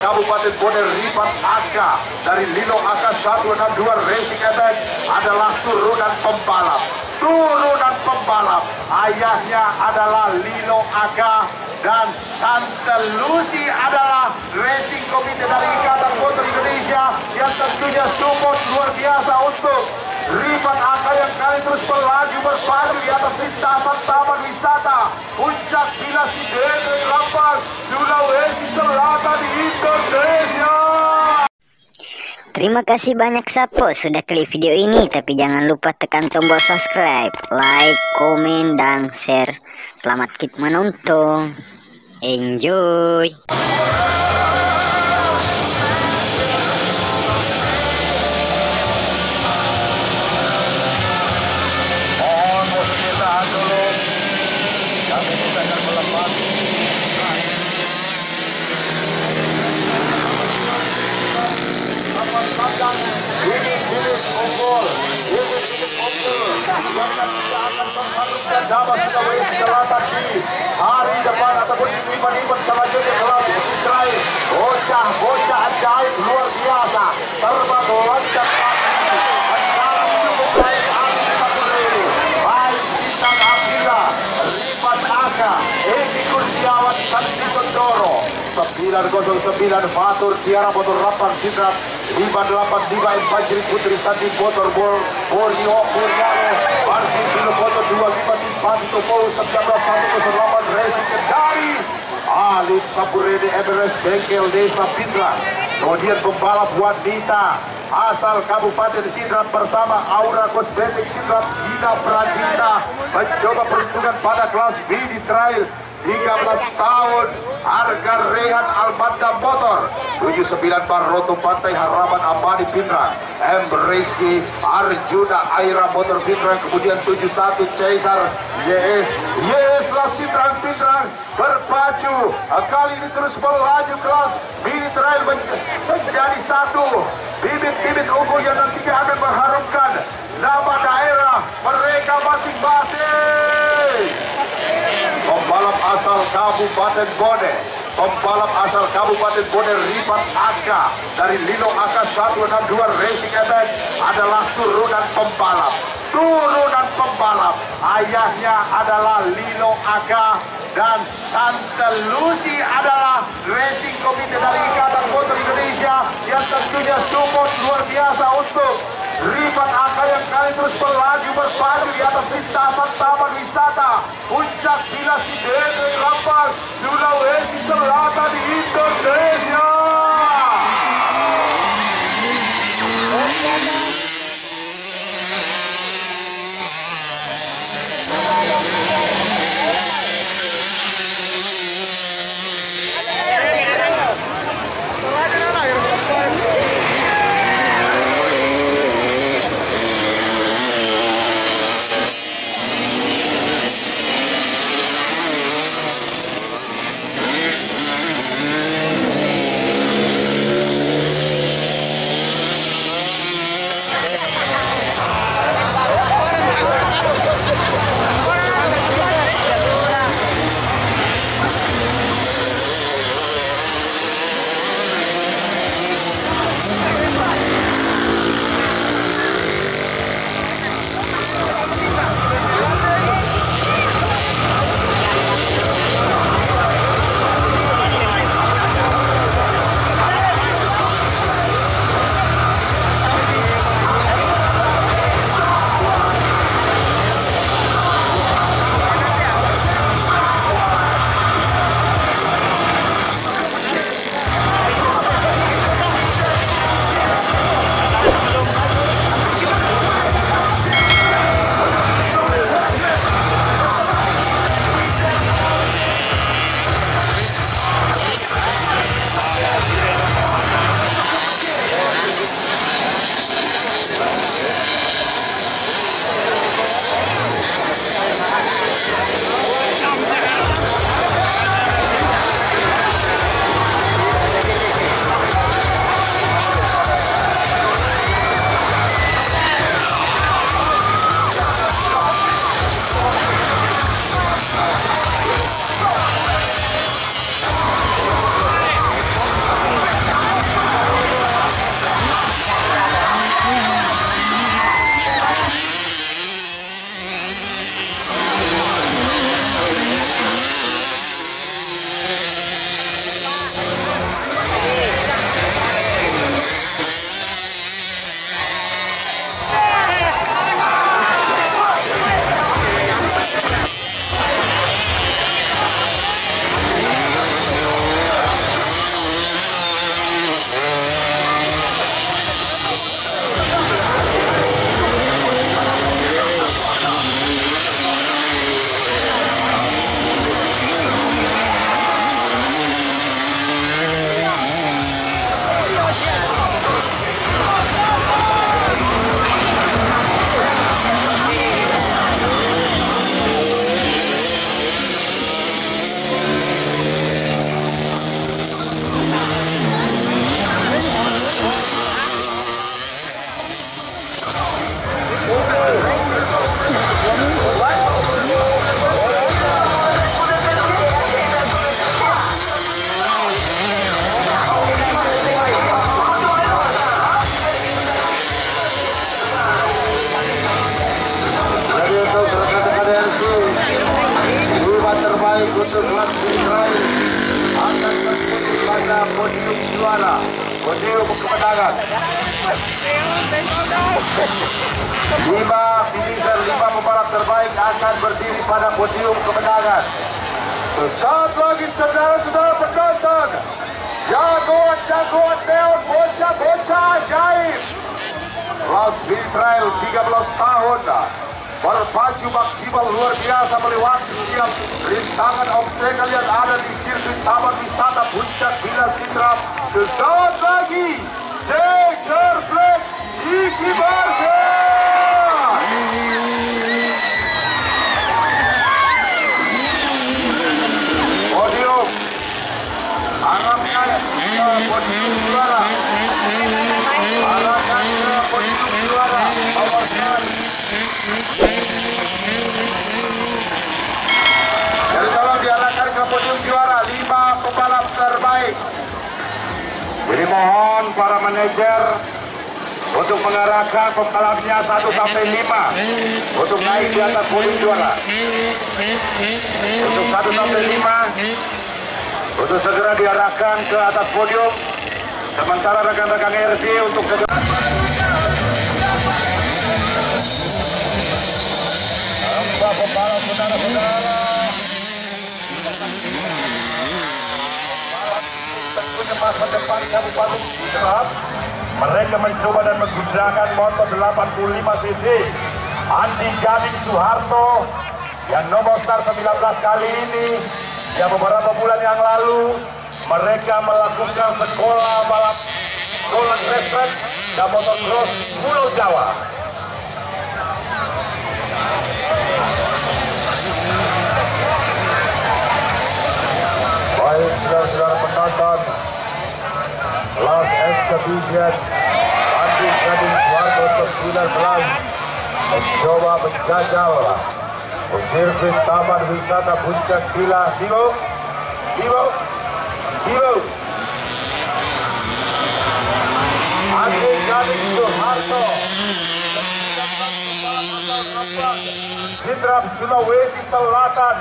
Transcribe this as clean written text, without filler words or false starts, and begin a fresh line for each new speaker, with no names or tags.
Kabupaten Bone Rifat Aka dari Lilo Aka 162 Racing Event adalah turunan pembalap. Ayahnya adalah Lilo Aka dan Tante Lucy adalah racing komite dari Ikatan Motor Indonesia yang tentunya support luar biasa untuk Rifat Aka yang kali terus melaju berpacu di atas lintasan taman wisata Puncak Villa Sidete Lampang, Sulawesi Selatan di Indonesia.
Terima kasih banyak Sapo sudah klik video ini, tapi jangan lupa tekan tombol subscribe, like, komen, dan share. Selamat menonton. Enjoy.
Mohon bersilakan dulu. Kami kita akan melepas. Bibit-bibit unggul. Jangan kita akan mengharuskan dapat Sulawesi Selatan di hari depan ataupun di event-event selanjutnya kelas terakhir. Bocah ajaib luar biasa. Terbang loncat kaki. Mendalam cukup baik Alif Fatureri. Baik Bintang Abdillah, Rifat Aka, Edi Kurniawan, Santi Gondoro. 909 Fatur Tiara Motor Lapan Sidrat 585 Fajri Putri Sandi Motor Borneo Puriano Martin Tilo Motor 254 Topo 1908 Racing Kendari Alif Sapurede Everest Bengkel Desa Pindra. Kemudian pembalap wanita asal Kabupaten Sidrat bersama Aura Kosmetik Sidrat Gina Pradita mencoba peruntungan pada kelas B di trail 13 tahun. Harga Rehan Albanda Motor 79 Baroto Pantai Harapan Abadi Pindrang, M. Rizky Arjuna Aira Motor Pindrang, kemudian 71 Caesar YS lah Pindrang berpacu kali ini terus melaju kelas mini trail menjadi satu bibit-bibit unggul yang nantinya akan mengharumkan nama daerah mereka masing-masing. Pembalap asal Kabupaten Bone Rifat Aka dari Lilo Aka 162 Racing Event adalah turunan pembalap. Ayahnya adalah Lilo Aka dan Tante Lucy adalah racing komite dari Ikatan Motor Indonesia yang tentunya support luar biasa untuk Rifat Aka yang kali terus melaju berpacu di atas lintasan taman wisata Puncak Villa Sidete Lampang, Sulawesi Selatan di Indonesia. podium juara, podium kemenangan. 5 finisher, 5 pembalap terbaik akan berdiri pada podium kemenangan. Saat lagi saudara-saudara penonton, jagoan-jagoan neon, bocah-bocah ajaib. Last Speed Trail 13 tahun berpacu maksimal luar biasa melewati setiap rintangan obstacle yang ada di sirkuit Taman Wisata Puncak Bila Sidrap. Sesaat lagi Jager Black Iki Barca. Podium arahkan ke podium juara, arahkan ke podium juara nomor 9. Jadi tolong diarahkan ke podium juara 5 pembalap terbaik. Jadi mohon para manajer untuk mengarahkan pembalapnya 1 sampai 5 untuk naik di atas podium juara. Untuk 1 sampai 5 untuk segera diarahkan ke atas podium. Sementara rekan-rekan RC untuk segera pembalap saudara-saudara. Tentunya masa depan Kabupaten Sidrap. Mereka mencoba dan menggunakan motor 85 cc Andi Gading Soeharto yang nomor start 19 kali ini. Ya, beberapa bulan yang lalu mereka melakukan sekolah balap Golden Race Track dan motocross Pulau Jawa. Baik, saudara-saudara penonton, Last Exhibition Andi Gading Soeharto 19 mencoba menjajal sirkuit Taman Wisata Puncak Bila. Andi Gading Soeharto Sidrap, Sulawesi Selatan.